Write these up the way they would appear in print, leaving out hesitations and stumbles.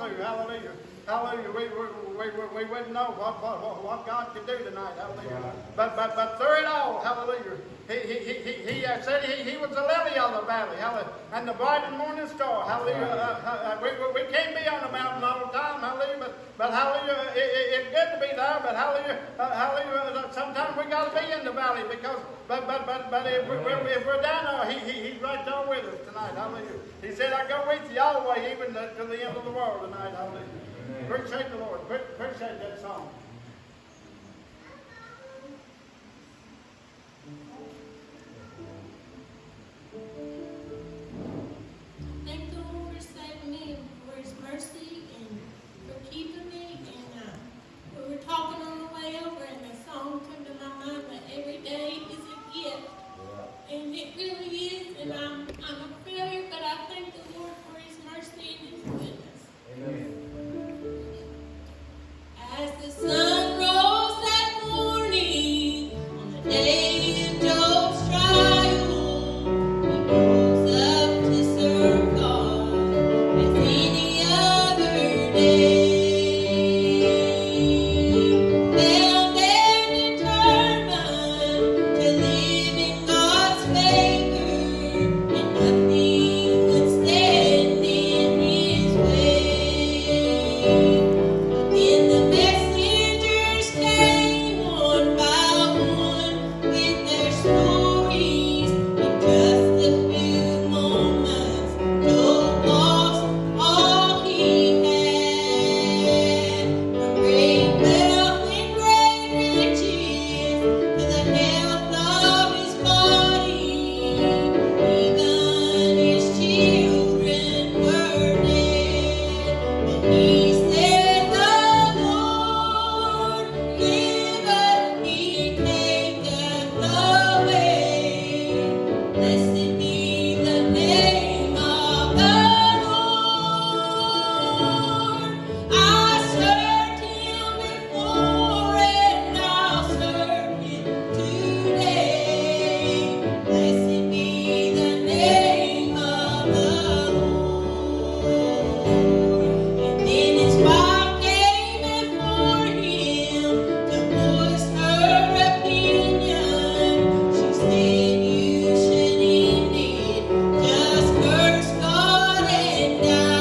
through. Hallelujah. Hallelujah. We wouldn't know what God could do tonight. Hallelujah. But through it all, hallelujah. He said he was the lily of the valley. Hallelujah. And the bright and morning star. Hallelujah. We can't be on the mountain all the time. Hallelujah. But hallelujah, it's good to be there. But hallelujah, hallelujah. Sometimes we got to be in the valley because, but if we're down there, he's right there with us tonight. Hallelujah. He said, "I go with you always, even to the end of the world tonight." Hallelujah. Appreciate the Lord. Appreciate that song. Thank the Lord for saving me and for His mercy and for keeping me. And we were talking on the way over, and the song came to my mind that every day is a gift, and it really is. And I'm a failure, but I thank the Lord for His mercy and His goodness. Amen. As the sun rose that morning on the day of Job's trial, he rose up to serve God as any other day. Bound and determined to live in God's favor, and nothing would stand in His way. Then the messengers came one by one with their stories. In just a few moments, Job lost all he had. From great wealth and great riches to the health of his body, even his children were dead. And he said, "The Lord giveth, He taketh away. Blessed be the name of the Lord. I served Him before, and I'll serve Him today. Blessed be the name of the Lord." And then his wife came before him to voice her opinion. She said, "You should indeed just curse God and die."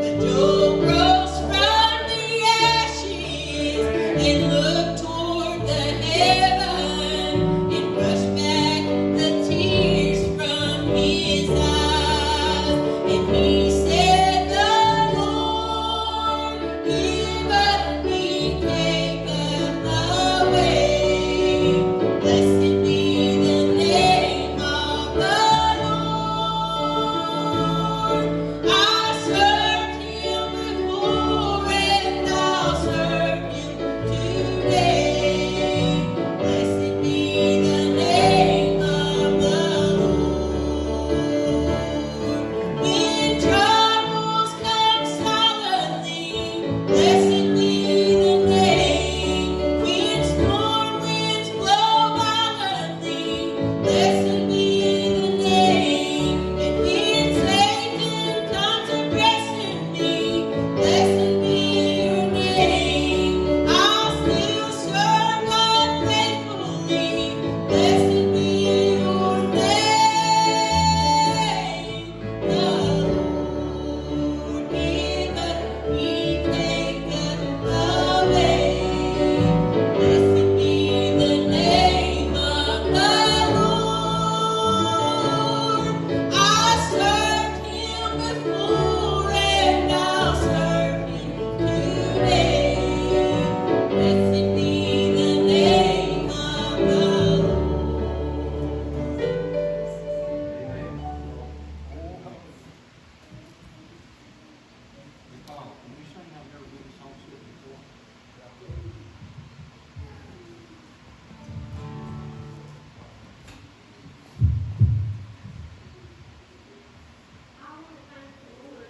But Job rose from the ashes and looked toward the heaven and brushed back the tears from his eyes. And he said, "The Lord giveth, He taketh away. Blessed be the name of the Lord. I served Him before, and I'll serve Him today. Blessed be the name of the Lord. When troubles come silently, blessed be the name. When storm winds blow violently, blessed be the name. And when Satan comes oppressing me, blessed be your name. I'll still serve God faithfully. Blessed be your name. The Lord giveth, He taketh away. Blessed be the name of the Lord. I served Him before, and I'll serve Him today. Blessed be the name of the Lord. Can you sing that very good song to me before? I want to thank the Lord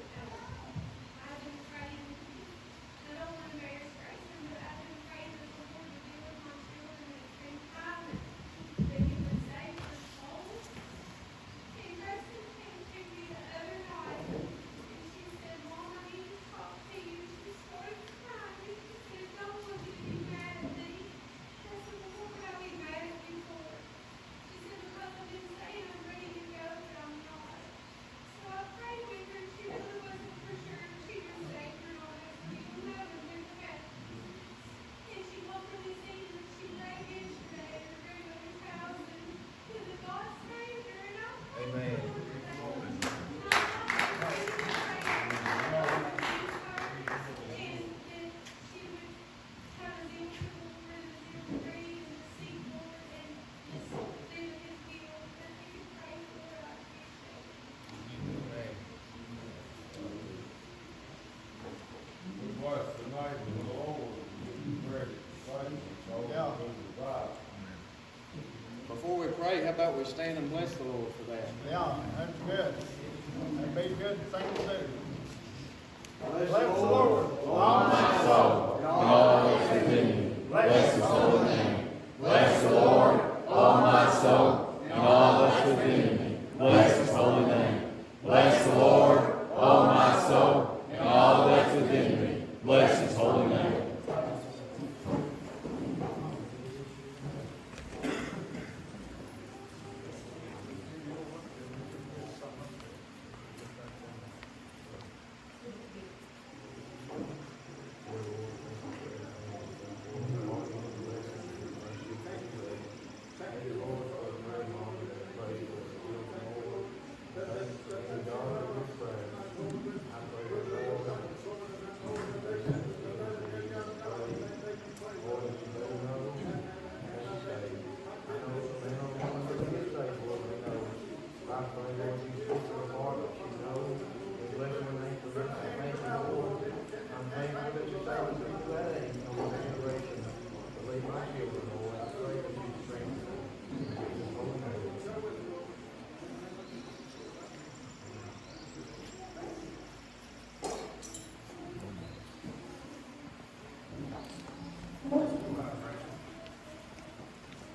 about we stand and bless the Lord for that? Yeah, that's good. That'd be a good thing to do. Bless the Lord. All my soul, and all that's within me, bless His holy name. Bless the Lord, all my soul, and all that's within me, bless His holy name. Bless the Lord, all my soul, and all that's within me, bless His holy name.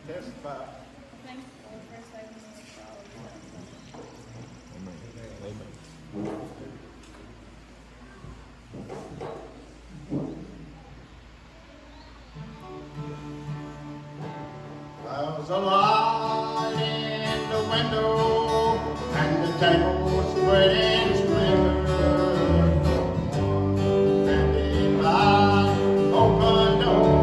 Testify. Thank you, Lord, for saving me from all of that. There was a light in the window, and the table spread in splendor. Standing by open door,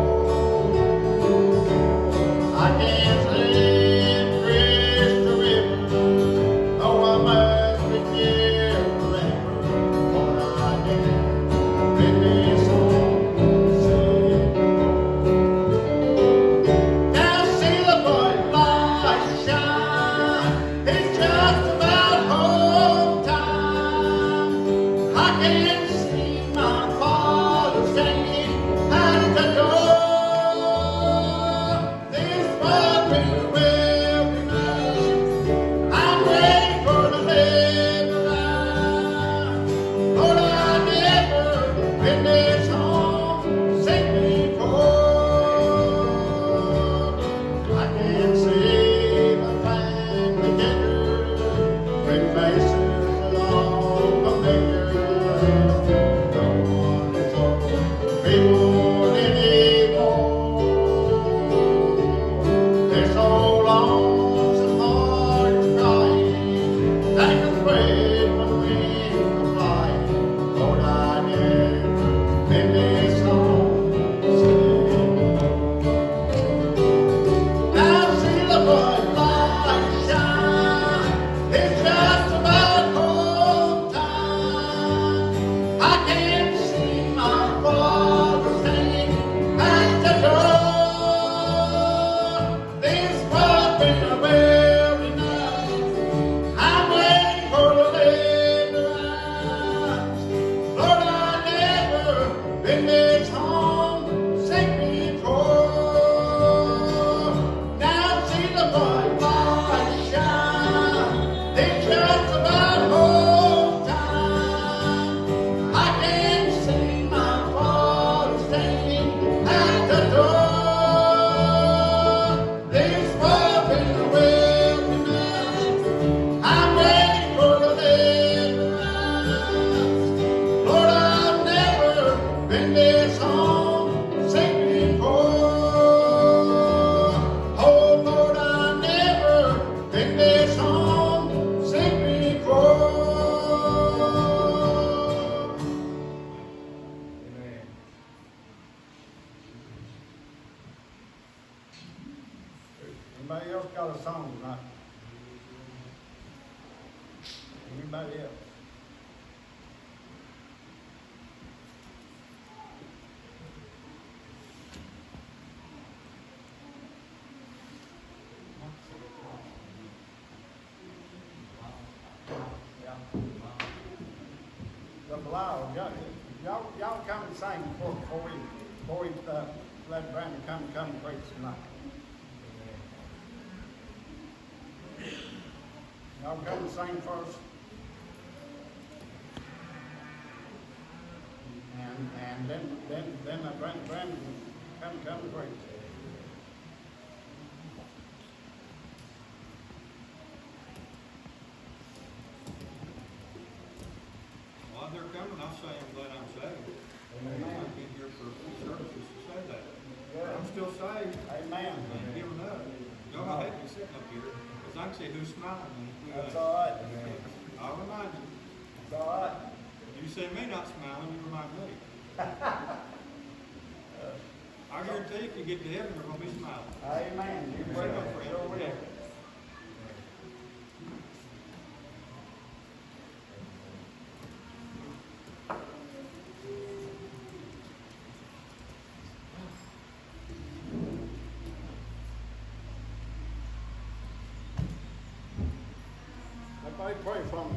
I can slip across the river, though I must be here forever. For I did bid this song sing. Now see the bright light shine, it's just about home time. I can see my father standing at the door. This morning will be nice, I'm waiting for the deliverance. Lord, I never been this home sick before. I can see my family together, with faces all familiar. No one is on people anymore. They're so lonesome, hearts crying, like a breath from wind flying. Lord, I never been this home sick. Now see the bright light shine, it's just about home time. I can see my father standing at the door. This puppet very nice, I'm waiting for deliverance. Lord, I never been this home sick before. Now see the bright light shine, it's just about home time. I can see my father standing at the door. This puppet will be nice, I'm waiting for deliverance. Lord, I've never been this home sick before. Oh, Lord, I've never been this home sick before. Amen. Anybody else got a song tonight? Anybody else? The Belial, y'all come and sing before we let Brandon come and preach tonight. Y'all come and sing first. And then Brandon come to preach. While they're coming, I'll say I'm glad I'm saved. I've been here for a few services to say that. I'm still saved. Amen. I ain't giving up. Y'all not hate me sitting up here, because I can see who's smiling. That's all right. I'll remind you. It's all right. You see me not smiling, you remind me. I guarantee if you get to heaven, you're going to be smiling. Amen. You Sure will. will. Sure will. Everybody pray for me.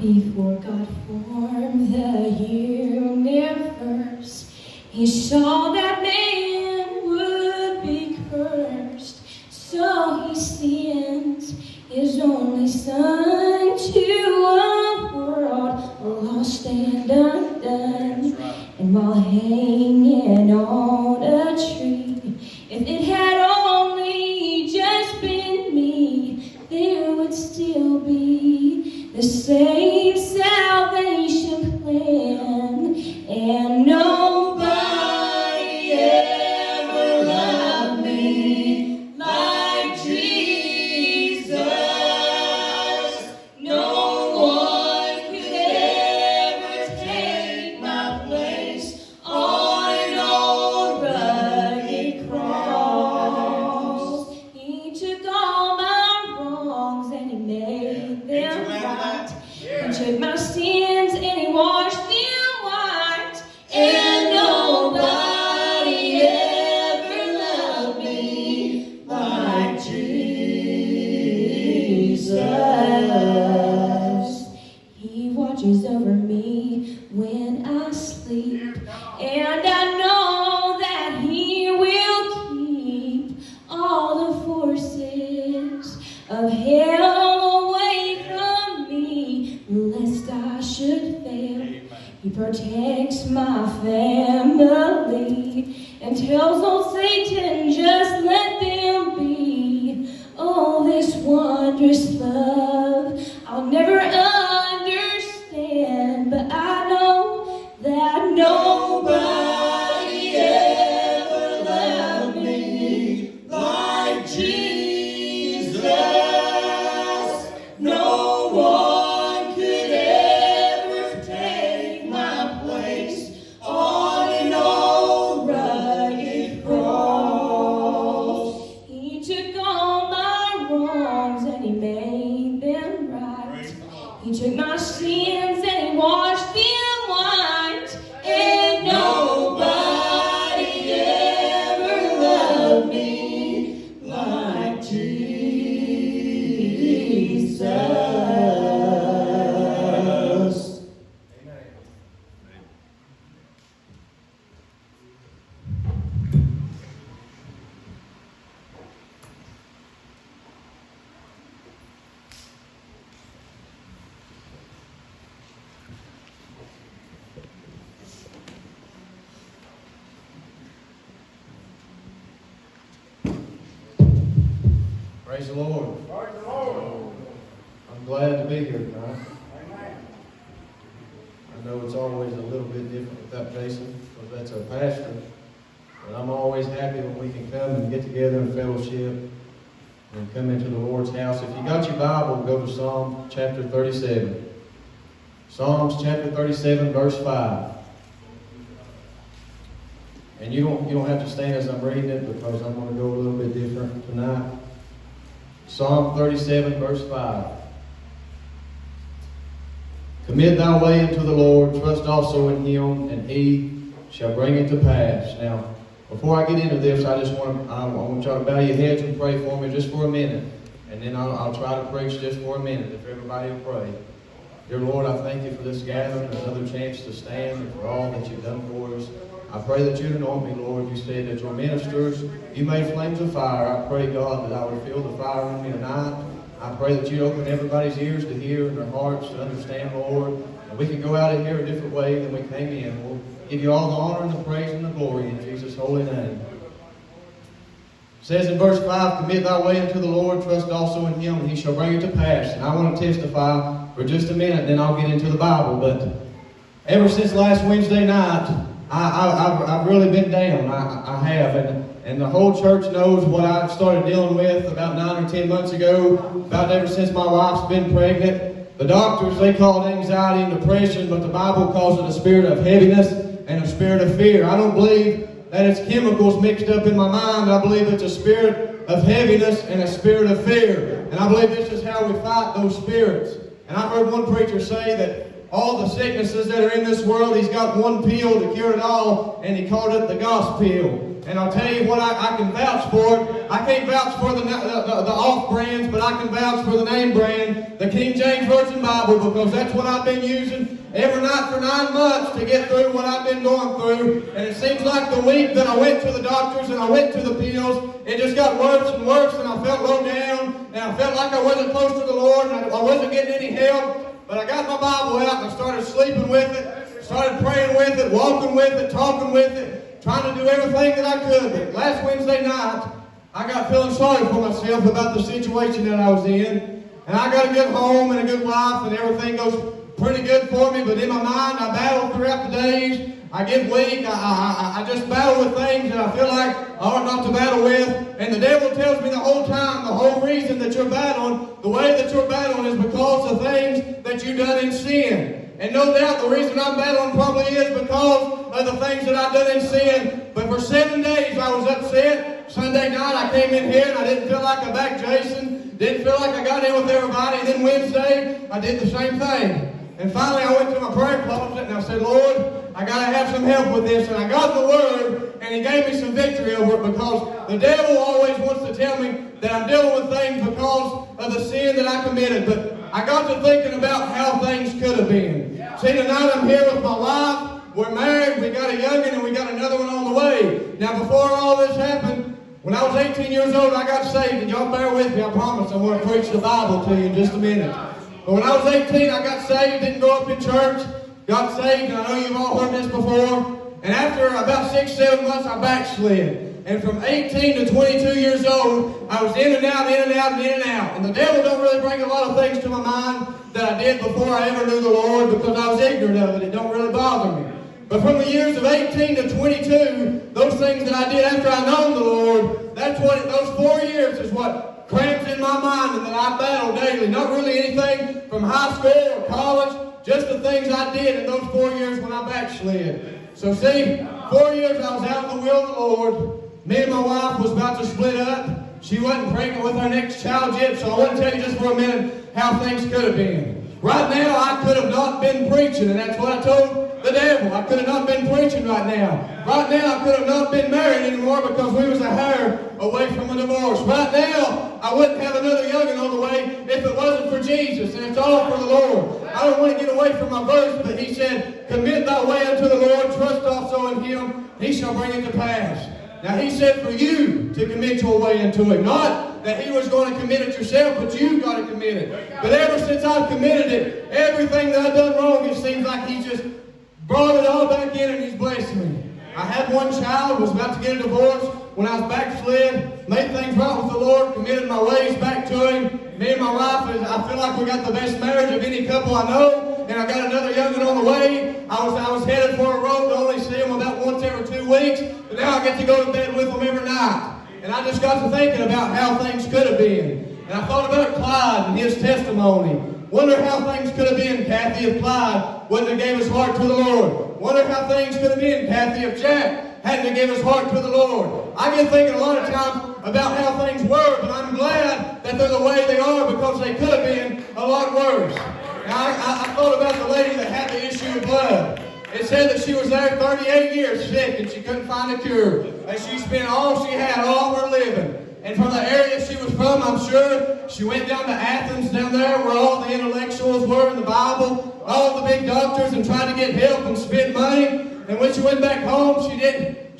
Before God formed the universe, He saw that man would be cursed. So He sent His only Son to a world lost and undone. And while hanging on a tree, if it had only just been me, there would still be the same salvation plan. And nobody ever loved me like Jesus. No one could ever take my place on an old rugged cross. He took all my wrongs and He made them right. He took my sins and He washed them white. And nobody ever loved me like Jesus. He watches over me when I sleep, and I know that He will keep all the forces of hell away from me, lest I should fail. He protects my family and tells old Satan, just let them be. Oh, this wondrous love I'll never understand, but I know that nobody ever loved me like Jesus. No one could ever take my place on an old rugged cross. He took all my wrongs and He made them right. He took my sins and He washed them white. And nobody ever loved me like Jesus. Praise the Lord. Praise the Lord. I'm glad to be here tonight. Amen. I know it's always a little bit different without Jason, because that's our pastor. But I'm always happy when we can come and get together in fellowship and come into the Lord's house. If you got your Bible, go to Psalm chapter 37. Psalms chapter 37, verse 5. And you don't have to stand as I'm reading it, because I'm going to go a little bit different tonight. Psalm 37, verse 5. Commit thy way unto the Lord, trust also in Him, and He shall bring it to pass. Now, Before I get into this, I want y'all to bow your heads and pray for me just for a minute. And then I'll try to preach just for a minute if everybody will pray. Dear Lord, I thank you for this gathering, another chance to stand, and for all that you've done for us. I pray that you'd anoint me, Lord. You said that your ministers, you made flames of fire. I pray, God, that I would feel the fire in me tonight. I pray that you'd open everybody's ears to hear and their hearts to understand, Lord. And we can go out of here a different way than we came in. We'll give you all the honor and the praise and the glory in Jesus' holy name. It says in verse 5, commit thy way unto the Lord, trust also in him, and he shall bring it to pass. And I want to testify for just a minute, then I'll get into the Bible. But ever since last Wednesday night, I've really been down. I have. And the whole church knows what I've started dealing with about 9 or 10 months ago, about ever since my wife's been pregnant. The doctors, they call it anxiety and depression, but the Bible calls it a spirit of heaviness and a spirit of fear. I don't believe that it's chemicals mixed up in my mind. I believe it's a spirit of heaviness and a spirit of fear. And I believe this is how we fight those spirits. And I've heard one preacher say that all the sicknesses that are in this world, he's got one pill to cure it all, and he called it the gospel. And I'll tell you what, I can vouch for it. I can't vouch for the off brands, but I can vouch for the name brand, the King James Version Bible, because that's what I've been using every night for 9 months to get through what I've been going through. And it seems like the week that I went to the doctors and I went to the pills, it just got worse and worse, and I felt low down, and I felt like I wasn't close to the Lord, and I wasn't getting any help. But I got my Bible out and I started sleeping with it, started praying with it, walking with it, talking with it, trying to do everything that I could. But last Wednesday night, I got feeling sorry for myself about the situation that I was in. And I got a good home and a good life, and everything goes pretty good for me. But in my mind, I battle throughout the days. I get weak. I just battle with things that I feel like I ought not to battle with. And the devil tells me the whole time, the whole reason that you're battling, the way that you're battling is because of things that you've done in sin. And no doubt the reason I'm battling probably is because of the things that I've done in sin. But for 7 days I was upset. Sunday night I came in here and I didn't feel like I backed Jason. Didn't feel like I got in with everybody. And then Wednesday I did the same thing. And finally I went to my prayer closet and I said, Lord, I got to have some help with this. And I got the word and he gave me some victory over it, because the devil always wants to tell me that I'm dealing with things because of the sin that I committed. But I got to thinking about how things could have been. See, tonight I'm here with my wife. We're married. We got a youngin' and we got another one on the way. Now before all this happened, when I was 18 years old, I got saved. And y'all bear with me, I promise I'm going to preach the Bible to you in just a minute. But when I was 18, I got saved, didn't go up in church, got saved, and I know you've all heard this before. And after about 6-7 months, I backslid. And from 18 to 22 years old, I was in and out, in and out, and in and out. And the devil don't really bring a lot of things to my mind that I did before I ever knew the Lord, because I was ignorant of it. It don't really bother me. But from the years of 18 to 22, those things that I did after I known the Lord, that's what those 4 years is what cramps in my mind and that I battle daily. Not really anything from high school or college, just the things I did in those 4 years when I backslid. So see, 4 years I was out of the will of the Lord. Me and my wife was about to split up. She wasn't pregnant with our next child yet, so I want to tell you just for a minute how things could have been. Right now, I could have not been preaching, and that's what I told the devil. I could have not been preaching right now. Right now, I could have not been married anymore because we was a hair away from a divorce. Right now, I wouldn't have another youngin' on the way if it wasn't for Jesus, and it's all for the Lord. I don't want to get away from my verse, but he said, commit thy way unto the Lord, trust also in him, he shall bring it to pass. Now, he said for you to commit your way into it. Not that he was going to commit it yourself, but you've got to commit it. But ever since I've committed it, everything that I've done wrong, it seems like he's just brought it all back in and he's blessed me. I had one child, was about to get a divorce. When I was backslid, made things right with the Lord, committed my ways back to him. Me and my wife, I feel like we got the best marriage of any couple I know. And I got another youngin' on the way. I was headed for a road to only see him about once every 2 weeks. But now I get to go to bed with him every night. And I just got to thinking about how things could have been. And I thought about Clyde and his testimony. Wonder how things could have been, Kathy, if Clyde wouldn't have gave his heart to the Lord. Wonder how things could have been, Kathy, if Jack hadn't have given his heart to the Lord. I get thinking a lot of times about how things were, but I'm glad that they're the way they are, because they could have been a lot worse. Now, I thought about the lady that had the issue of blood. It says said that she was there 38 years sick and she couldn't find a cure. And she spent all she had, all of her living. And from the area she was from, I'm sure, she went down to Athens down there where all the intellectuals were in the Bible, all the big doctors, and tried to get help and spend money. And when she went back home, she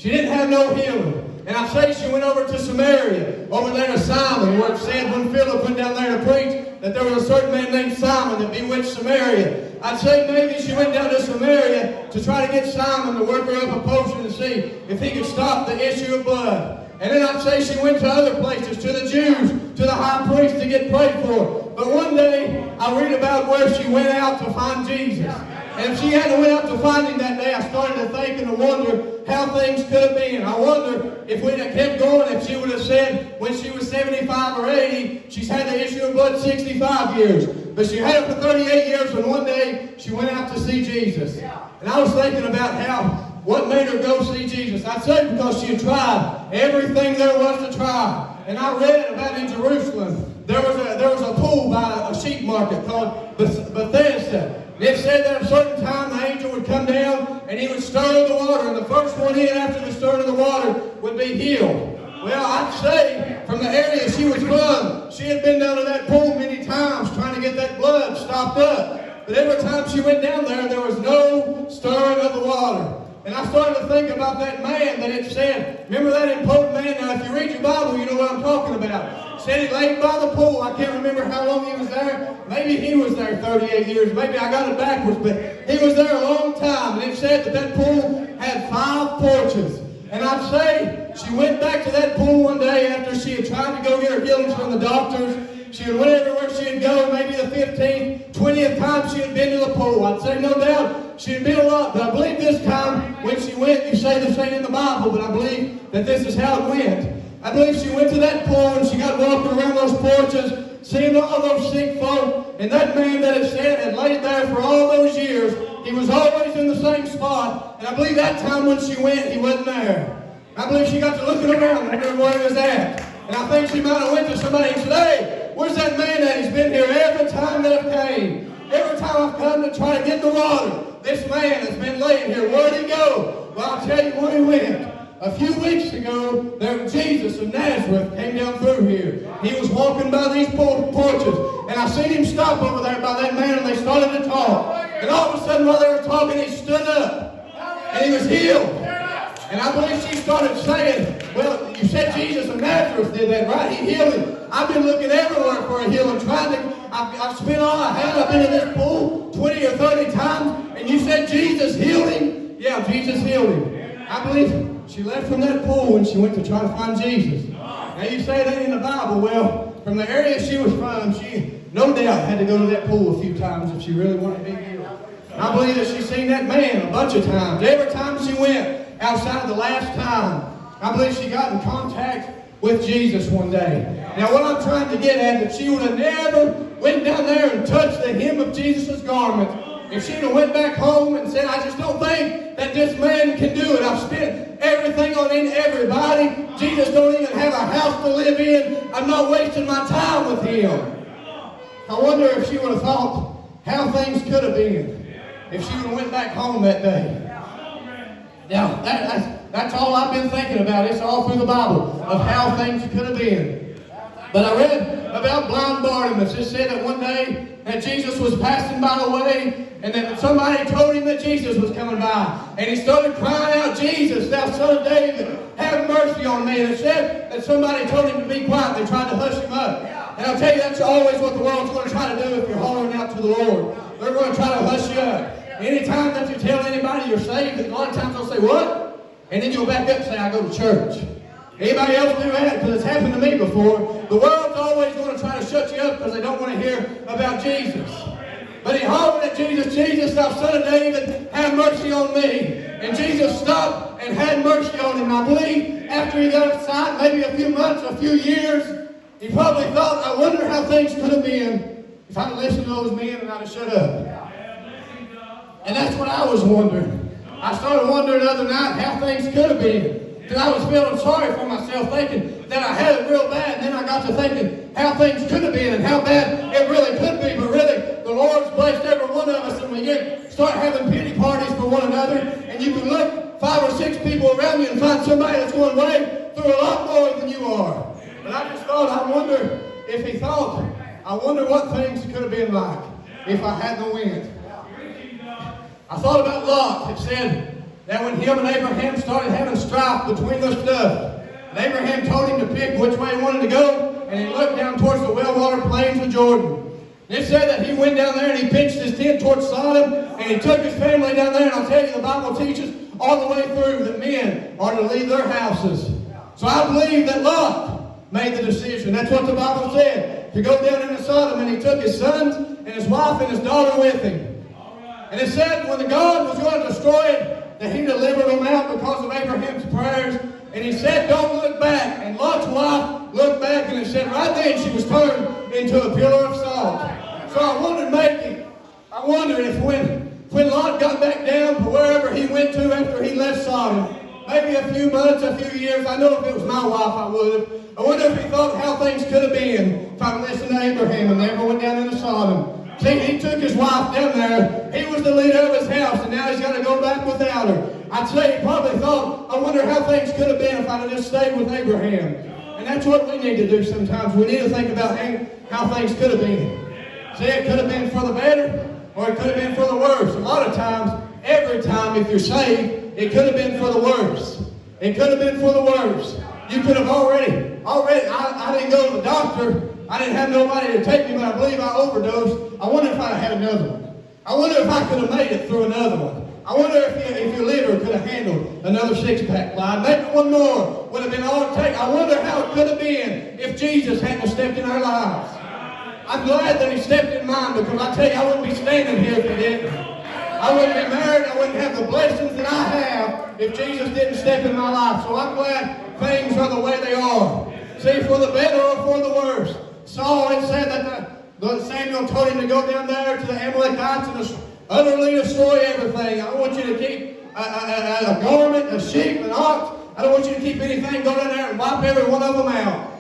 didn't have no healing. And I say she went over to Samaria, over there to Simon, where it said when Philip went down there to preach that there was a certain man named Simon that bewitched Samaria. I'd say maybe she went down to Samaria to try to get Simon to work her up a potion to see if he could stop the issue of blood. And then I'd say she went to other places, to the Jews, to the high priest to get prayed for. But one day, I read about where she went out to find Jesus. And if she hadn't went out to find him that day, I started to think and to wonder how things could have been. I wonder if we'd have kept going, if she would have said when she was 75 or 80, she's had the issue of blood 65 years. But she had it for 38 years, and one day she went out to see Jesus. And I was thinking about what made her go see Jesus. I'd say because she had tried everything there was to try. And I read about in Jerusalem, there was a pool by a sheep market called Bethesda. And it said that at a certain time the angel would come down and he would stir the water, and the first one in after the stirring of the water would be healed. Well, I'd say from the area she was from, she had been down to that pool many times trying to get that blood stopped up. But every time she went down there was no stirring of the water. And I started to think about that man that it said, remember that important man? Now, if you read your Bible, you know what I'm talking about. It said he laid by the pool. I can't remember how long he was there. Maybe he was there 38 years. Maybe I got it backwards, but he was there a long time. And it said that pool had 5 porches. And I'd say she went back to that pool one day after she had tried to go get her healings from the doctors. She had went everywhere she had go, maybe the 15th, 20th time she had been to the pool. I'd say no doubt she had been a lot, but I believe this time when she went, you say this ain't in the Bible, but I believe that this is how it went. I believe she went to that pool and she got walking around those porches, seeing all those sick folk, and that man that it said had laid there for all those years. He was always in the same spot, and I believe that time when she went, he wasn't there. I believe she got to looking around and wondering where he was at. And I think she might have went to somebody and said, hey, where's that man at? He's been here every time that I've came. Every time I've come to try to get the water, this man has been laying here. Where'd he go? Well, I'll tell you where he went. A few weeks ago, Jesus of Nazareth came down through here. He was walking by these porches, and I seen him stop over there by that man, and they started to talk. And all of a sudden, while they were talking, he stood up, and he was healed. And I believe she started saying, well, you said Jesus of Nazareth did that, right? He healed him. I've been looking everywhere for a healing, I've spent all I had. I've been in this pool 20 or 30 times, and you said Jesus healed him? Yeah, Jesus healed him. I believe she left from that pool when she went to try to find Jesus. Now you say that in the Bible. Well, from the area she was from, she no doubt had to go to that pool a few times if she really wanted to be healed. And I believe that she's seen that man a bunch of times. Every time she went, outside of the last time, I believe she got in contact with Jesus one day. Now what I'm trying to get at, if she would have never went down there and touched the hem of Jesus' garment, if she'd have went back home and said, I just don't think that this man can do it. I've spent everything on everybody. Jesus don't even have a house to live in. I'm not wasting my time with him. I wonder if she would have thought how things could have been if she would have went back home that day. Now, that's all I've been thinking about. It's all through the Bible of how things could have been. But I read about blind Bartimaeus. It said that one day that Jesus was passing by the way, and that somebody told him that Jesus was coming by. And he started crying out, Jesus, thou son of David, have mercy on me. And it said that somebody told him to be quiet. They tried to hush him up. And I'll tell you, that's always what the world's going to try to do if you're hollering out to the Lord. They're going to try to hush you up. Anytime that you tell anybody you're saved, a lot of times they'll say, what? And then you'll back up and say, I go to church. Anybody else do that? Because it's happened to me before. The world's always going to try to shut you up because they don't want to hear about Jesus. But he hollered at Jesus, Jesus, thou son of David, have mercy on me. And Jesus stopped and had mercy on him. I believe after he got outside, maybe a few months, a few years, he probably thought, I wonder how things could have been if I'd listened to those men and I'd have shut up. And that's what I was wondering. I started wondering the other night how things could have been. Because I was feeling sorry for myself, thinking that I had it real bad. And then I got to thinking how things could have been and how bad it really could be. But really, the Lord's blessed every one of us, and we start having pity parties for one another. another, and you can look 5 or 6 people around you and find somebody that's going way through a lot more than you are. But I just thought, I wonder if he thought, I wonder what things could have been like if I hadn't went. I thought about Lot. It said that when him and Abraham started having strife between their stuff, and Abraham told him to pick which way he wanted to go, and he looked down towards the well-watered plains of Jordan. And it said that he went down there and he pitched his tent towards Sodom, and he took his family down there, and I'll tell you, the Bible teaches all the way through that men are to leave their houses. So I believe that Lot made the decision. That's what the Bible said, to go down into Sodom, and he took his sons and his wife and his daughter with him. And it said when the God was going to destroy it, that he delivered them out because of Abraham's prayers. And he said, don't look back. And Lot's wife looked back, and it said right then she was turned into a pillar of salt. So I wondered if when Lot got back down to wherever he went to after he left Sodom, maybe a few months, a few years, I know if it was my wife I would have. I wonder if he thought how things could have been if I'd listened to Abraham and never went down into Sodom. See, he took his wife down there. He was the leader of his house, and now he's got to go back without her. I'd say he probably thought, I wonder how things could have been if I'd have just stayed with Abraham. And that's what we need to do sometimes. We need to think about how things could have been. See, it could have been for the better, or it could have been for the worse. A lot of times, every time if you're saved, it could have been for the worse. It could have been for the worse. You could have already, I didn't go to the doctor. I didn't have nobody to take me, but I believe I overdosed. I wonder if I'd have had another one. I wonder if I could have made it through another one. I wonder if your liver could have handled another 6-pack, Clyde. Maybe one more would have been all it takes. I wonder how it could have been if Jesus hadn't stepped in our lives. I'm glad that he stepped in mine, because I tell you, I wouldn't be standing here if he didn't. I wouldn't be married. I wouldn't have the blessings that I have if Jesus didn't step in my life. So I'm glad things are the way they are. See, for the better or for the worse. Saul had said that Samuel told him to go down there to the Amalekites and utterly destroy everything. I don't want you to keep a garment, a sheep, an ox. I don't want you to keep anything. Go down there and wipe every one of them out.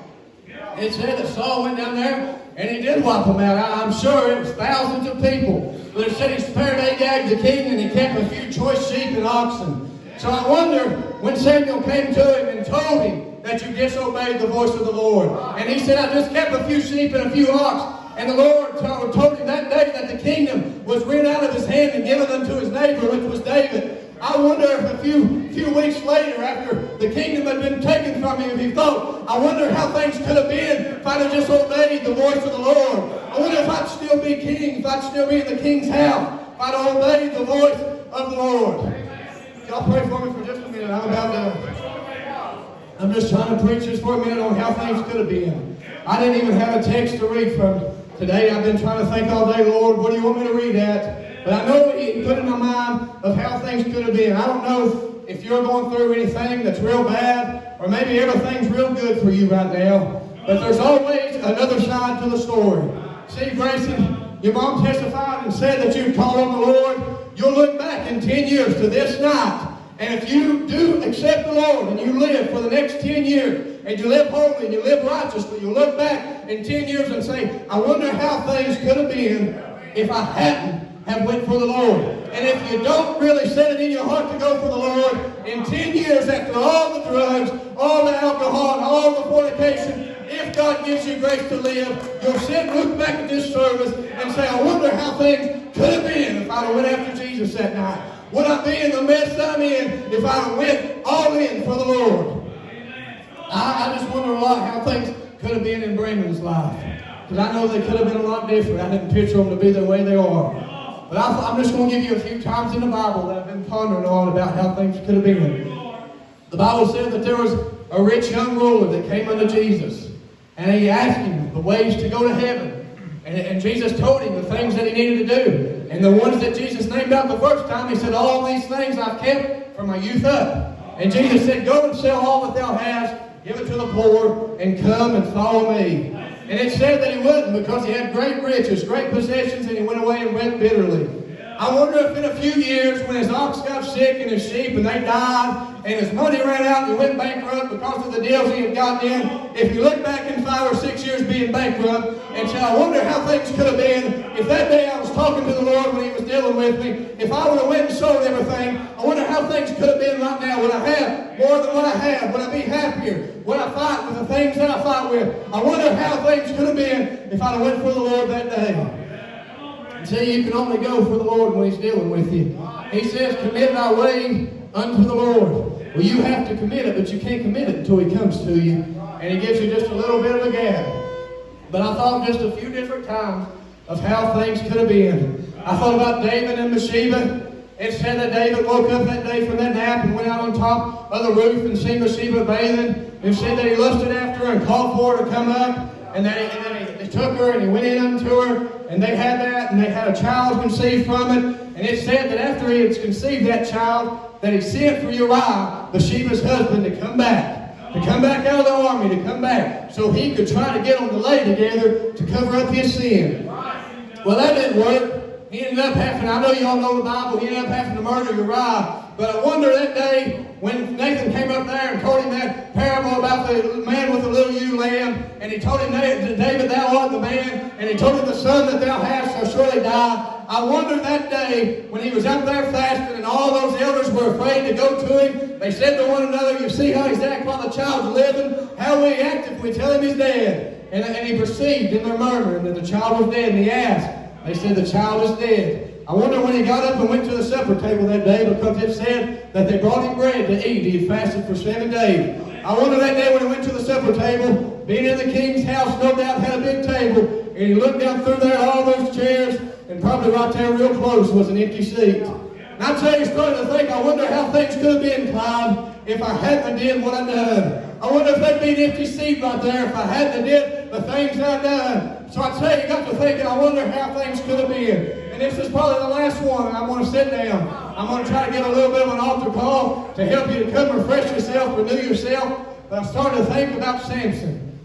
It said that Saul went down there and he did wipe them out. I'm sure it was thousands of people. But it said he spared Agag the king, and he kept a few choice sheep and oxen. So I wonder when Samuel came to him and told him that you disobeyed the voice of the Lord. And he said, I just kept a few sheep and a few ox. And the Lord told him that day that the kingdom was rent out of his hand and given unto his neighbor, which was David. I wonder if a few weeks later, after the kingdom had been taken from him, if he thought, I wonder how things could have been if I'd have just obeyed the voice of the Lord. I wonder if I'd still be king, if I'd still be in the king's house, if I'd obeyed the voice of the Lord. Y'all pray for me for just a minute. I'm about done. I'm just trying to preach just for a minute on how things could have been. I didn't even have a text to read from today. I've been trying to think all day, Lord, what do you want me to read at? But I know He put in my mind of how things could have been. I don't know if you're going through anything that's real bad, or maybe everything's real good for you right now. But there's always another side to the story. See, Grayson, your mom testified and said that you'd call on the Lord. You'll look back in 10 years to this night. And if you do accept the Lord and you live for the next 10 years, and you live holy and you live righteously, you'll look back in 10 years and say, I wonder how things could have been if I hadn't have went for the Lord. And if you don't really set it in your heart to go for the Lord, in 10 years after all the drugs, all the alcohol, and all the fornication, if God gives you grace to live, you'll sit and look back at this service and say, I wonder how things could have been if I'd have went after Jesus that night. Would I be in the mess I'm in if I went all in for the Lord? I just wonder a lot how things could have been in Brandon's life. Because I know they could have been a lot different. I didn't picture them to be the way they are. But I'm just going to give you a few times in the Bible that I've been pondering on about how things could have been. The Bible said that there was a rich young ruler that came unto Jesus. And he asked him the ways to go to heaven. And Jesus told him the things that he needed to do. And the ones that Jesus named out the first time, he said, all these things I've kept from my youth up. And Jesus said, go and sell all that thou hast, give it to the poor, and come and follow me. And it said that he wouldn't, because he had great riches, great possessions, and he went away and wept bitterly. I wonder if in a few years, when his ox got sick and his sheep and they died, and his money ran out and he went bankrupt because of the deals he had gotten in, if you look back in 5 or 6 years being bankrupt and say, I wonder how things could have been if that day I was talking to the Lord when He was dealing with me. If I would have went and sold everything, I wonder how things could have been right now. Would I have more than what I have? Would I be happier? Would I fight with the things that I fight with? I wonder how things could have been if I'd have went for the Lord that day. And see, you can only go for the Lord when He's dealing with you. He says, commit thy way unto the Lord. Well, you have to commit it, but you can't commit it until He comes to you. And He gives you just a little bit of a gap. But I thought just a few different times of how things could have been. I thought about David and Bathsheba. It said that David woke up that day from that nap and went out on top of the roof and seen Bathsheba bathing. It said that he lusted after her and called for her to come up. And then he took her and he went in unto her. And they had that, and they had a child conceived from it. And it said that after he had conceived that child, that he sent for Uriah, Bathsheba's husband, to come back. To come back out of the army, to come back, so he could try to get them to lay together to cover up his sin. Well, that didn't work. He ended up having, I know y'all know the Bible, he ended up having to murder Uriah. But I wonder that day when Nathan came up there and told him that parable about the man with the little ewe lamb, and he told him, David, thou art the man, and he told him, the son that thou hast shall surely die. I wonder that day when he was up there fasting and all those elders were afraid to go to him. They said to one another, you see how he's acting while the child's living? How will he act if we tell him he's dead? And he perceived in their murmuring that the child was dead, and he asked. They said, the child is dead. I wonder when he got up and went to the supper table that day, because it said that they brought him bread to eat. He had fasted for 7 days. I wonder that day when he went to the supper table, being in the king's house, no doubt had a big table, and he looked down through there at all those chairs, and probably right there real close was an empty seat. And I tell you, starting to think, I wonder how things could have been, Clyde, if I hadn't did what I done. I wonder if there'd be an empty seat right there if I hadn't did the things I done. So I tell you, got to thinking, I wonder how things could have been. And this is probably the last one, and I'm going to sit down. I'm going to try to get a little bit of an altar call to help you to come refresh yourself, renew yourself. But I'm starting to think about Samson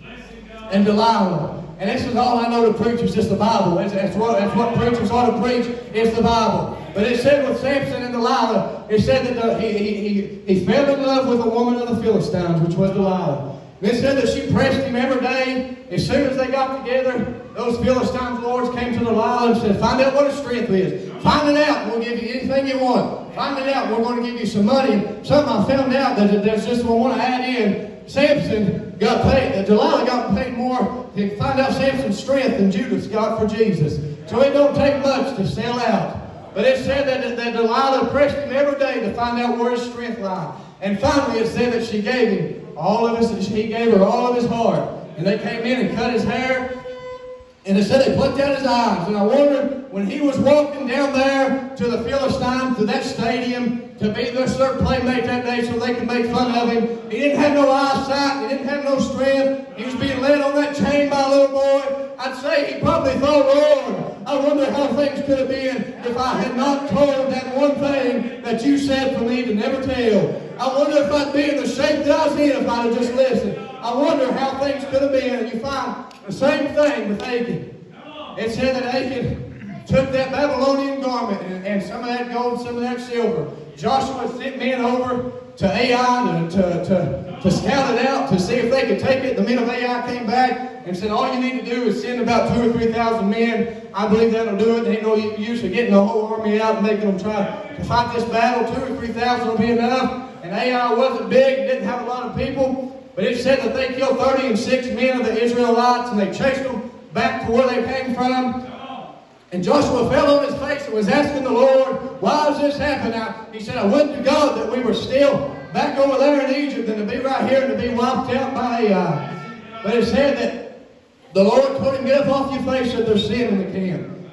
and Delilah. And this is all I know to preach is just the Bible. That's what preachers ought to preach, is the Bible. But it said with Samson and Delilah, it said that he fell in love with a woman of the Philistines, which was Delilah. And it said that she pressed him every day. As soon as they got together, those Philistines' lords came to Delilah and said, find out what his strength is. Find it out, and we'll give you anything you want. Find it out, we're going to give you some money. Something I found out that there's just one I want to add in. Samson got paid, Delilah got paid more to find out Samson's strength than Judas got for Jesus. So it don't take much to sell out. But it said that Delilah pressed him every day to find out where his strength lied. And finally it said that she gave him he gave her all of his heart. And they came in and cut his hair. And it said they plucked out his eyes. And I wonder, when he was walking down there to the Philistines, to that stadium, to be their playmate that day so they could make fun of him, he didn't have no eyesight, he didn't have no strength. He was being led on that chain by a little boy. I'd say he probably thought, Lord, I wonder how things could have been if I had not told that one thing that you said for me to never tell. I wonder if I'd be in the shape that I was in if I'd have just listened. I wonder how things could have been. And you find the same thing with Achan. It said that Achan took that Babylonian garment and some of that gold, some of that silver. Joshua sent men over to Ai to scout it out, to see if they could take it. The men of Ai came back and said, all you need to do is send about 2,000 or 3,000 men. I believe that'll do it. There ain't no use of getting the whole army out and making them try to fight this battle. 2,000 or 3,000 will be enough. And Ai wasn't big, didn't have a lot of people. But it said that they killed 36 men of the Israelites, and they chased them back to where they came from. And Joshua fell on his face and was asking the Lord, why has this happened? He said, I would to God that we were still back over there in Egypt than to be right here and to be wiped out by Ai. But it said that the Lord told him, get up off your face, that there's sin in the camp.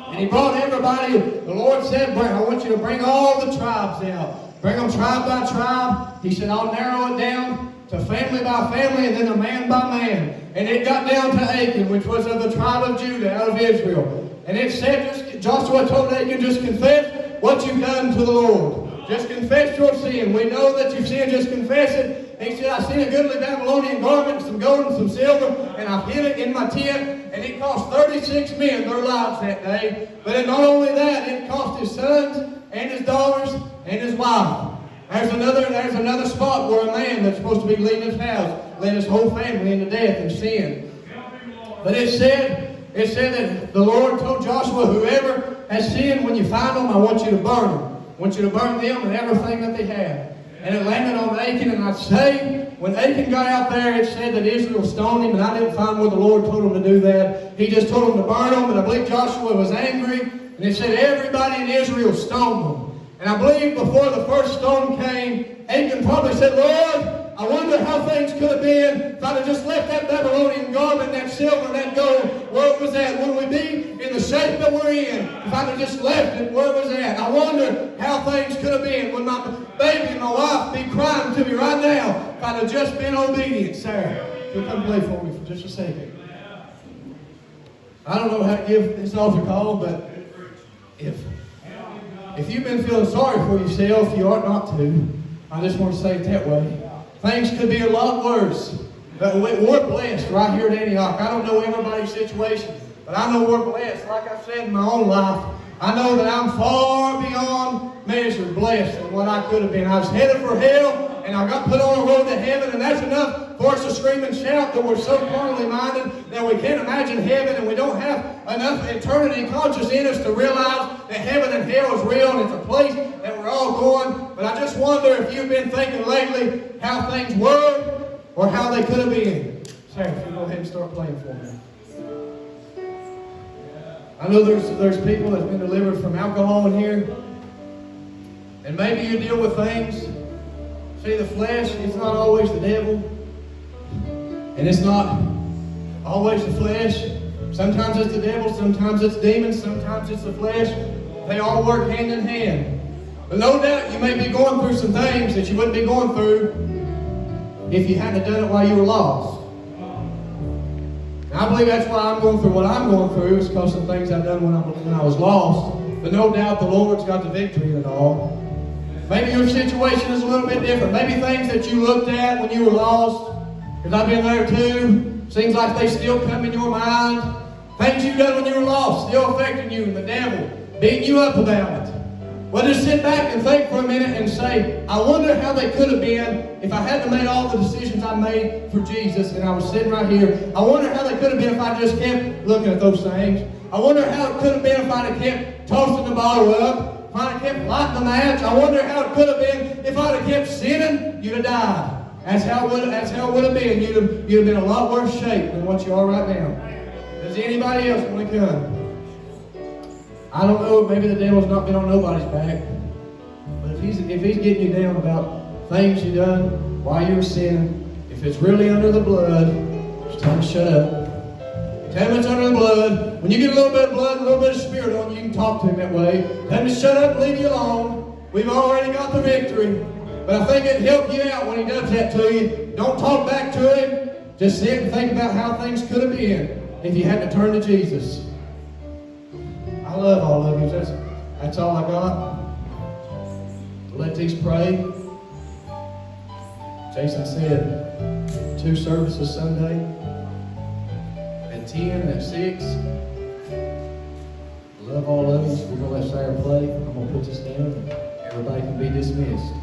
And he brought everybody. The Lord said, I want you to bring all the tribes out. Bring them tribe by tribe. He said, I'll narrow it down to family by family and then a man by man. And it got down to Achan, which was of the tribe of Judah, out of Israel. And it said, Joshua told Achan, just confess what you've done to the Lord. Just confess your sin. We know that you've sinned, just confess it. He said, I seen a goodly Babylonian garment, some gold and some silver, and I've hid it in my tent. And it cost 36 men their lives that day. But not only that, it cost his sons and his daughters and his wife. There's another spot where a man that's supposed to be leading his house led his whole family into death and sin. But it said that the Lord told Joshua, whoever has sinned, when you find them, I want you to burn them. I want you to burn them and everything that they have. And it landed on Achan, and I'd say, when Achan got out there, it said that Israel stoned him, and I didn't find where the Lord told him to do that. He just told him to burn them, and I believe Joshua was angry, and it said everybody in Israel stoned them. And I believe before the first stone came, Achan probably said, Lord, I wonder how things could have been if I'd have just left that Babylonian garment, that silver, that gold, where it was at. Would we be in the shape that we're in if I'd have just left it where it was at? I wonder how things could have been. Would my baby and my wife be crying to me right now if I'd have just been obedient? Sarah, if you'll come play for me for just a second. I don't know how to give this altar call, but if you've been feeling sorry for yourself, you ought not to. I just want to say it that way. Things could be a lot worse. But we're blessed right here at Antioch. I don't know everybody's situation, but I know we're blessed. Like I said in my own life, I know that I'm far beyond measure blessed than what I could have been. I was headed for hell, and I got put on a road to heaven, and that's enough for us to scream and shout that we're so carnally minded that we can't imagine heaven, and we don't have enough eternity conscious in us to realize that heaven and hell is real, and it's a place that we're all going. But I just wonder if you've been thinking lately how things were or how they could have been. Sarah, if you go ahead and start playing for me. I know there's people that's been delivered from alcohol in here. And maybe you deal with things. See, the flesh, it's not always the devil. And it's not always the flesh. Sometimes it's the devil, sometimes it's demons, sometimes it's the flesh. They all work hand in hand. But no doubt you may be going through some things that you wouldn't be going through if you hadn't done it while you were lost. And I believe that's why I'm going through what I'm going through, is because of things I've done when I was lost. But no doubt the Lord's got the victory in it all. Maybe your situation is a little bit different. Maybe things that you looked at when you were lost, because I've been there too, seems like they still come in your mind. Things you've done when you were lost, still affecting you, and the devil beating you up about it. Well, just sit back and think for a minute and say, I wonder how they could have been if I hadn't made all the decisions I made for Jesus and I was sitting right here. I wonder how they could have been if I just kept looking at those things. I wonder how it could have been if I'd have kept toasting the bottle up, if I'd have kept lighting the match. I wonder how it could have been if I'd have kept sinning. You'd have died. That's how it would have been. You'd have been in a lot worse shape than what you are right now. Does anybody else want to come? I don't know, maybe the devil's not been on nobody's back. But if he's getting you down about things you done while you were sinning, if it's really under the blood, it's time to shut up. Tell him it's under the blood. When you get a little bit of blood, a little bit of spirit on you, you can talk to him that way. Tell him to shut up and leave you alone. We've already got the victory. But I think it'd help you out when he does that to you. Don't talk back to him. Just sit and think about how things could have been if you had to turn to Jesus. I love all of you. That's all I got. Let these pray. Jason said 2 services Sunday at 10 and at 6. Love all of you. We're going to let Sarah play. I'm going to put this down. Everybody can be dismissed.